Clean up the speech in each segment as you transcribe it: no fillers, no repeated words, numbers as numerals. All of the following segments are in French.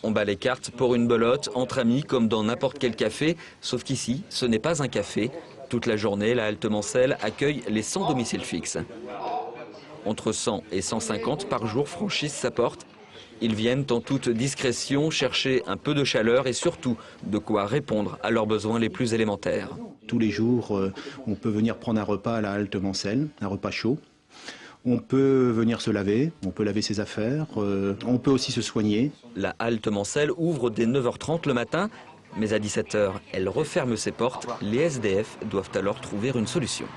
On bat les cartes pour une belote, entre amis, comme dans n'importe quel café, sauf qu'ici, ce n'est pas un café. Toute la journée, la halte Mancel accueille les sans domicile fixe. Entre 100 et 150 par jour franchissent sa porte. Ils viennent en toute discrétion chercher un peu de chaleur et surtout de quoi répondre à leurs besoins les plus élémentaires. Tous les jours, on peut venir prendre un repas à la halte Mancel, un repas chaud. On peut venir se laver, on peut laver ses affaires, on peut aussi se soigner. La halte Mancel ouvre dès 9h30 le matin, mais à 17h, elle referme ses portes. Les SDF doivent alors trouver une solution.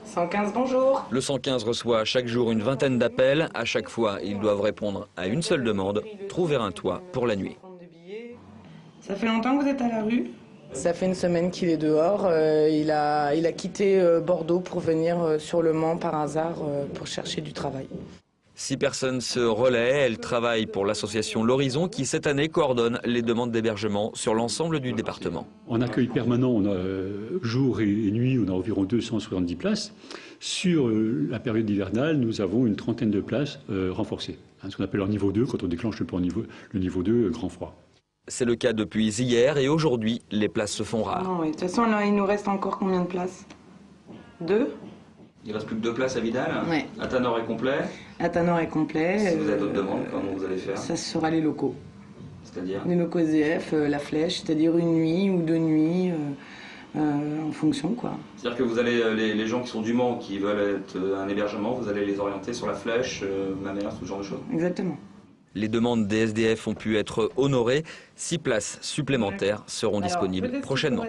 115, bonjour. Le 115 reçoit chaque jour une vingtaine d'appels. À chaque fois, ils doivent répondre à une seule demande, trouver un toit pour la nuit. Ça fait longtemps que vous êtes à la rue? Ça fait une semaine qu'il est dehors. Il a quitté Bordeaux pour venir sur Le Mans par hasard pour chercher du travail. 6 personnes se relaient. Elles travaillent pour l'association L'Horizon qui, cette année, coordonne les demandes d'hébergement sur l'ensemble du département. En accueil permanent, on a jour et nuit, on a environ 270 places. Sur la période hivernale, nous avons une trentaine de places renforcées. Ce qu'on appelle en niveau 2, quand on déclenche le niveau 2, grand froid. C'est le cas depuis hier et aujourd'hui, les places se font rares. Non, de toute façon, là, il nous reste encore combien de places? 2? Il reste plus que 2 places à Vidal. Ouais. Atanor est complet. Atanor est complet. Si vous avez d'autres demandes, comment vous allez faire? Ça sera les locaux. C'est-à-dire? Les locaux SDF, la flèche, c'est-à-dire une nuit ou 2 nuits, en fonction, quoi. C'est-à-dire que vous allez, les gens qui sont du Mans, qui veulent être un hébergement, vous allez les orienter sur la flèche, Mamers, ce genre de choses? Exactement. Les demandes des SDF ont pu être honorées. 6 places supplémentaires seront disponibles prochainement.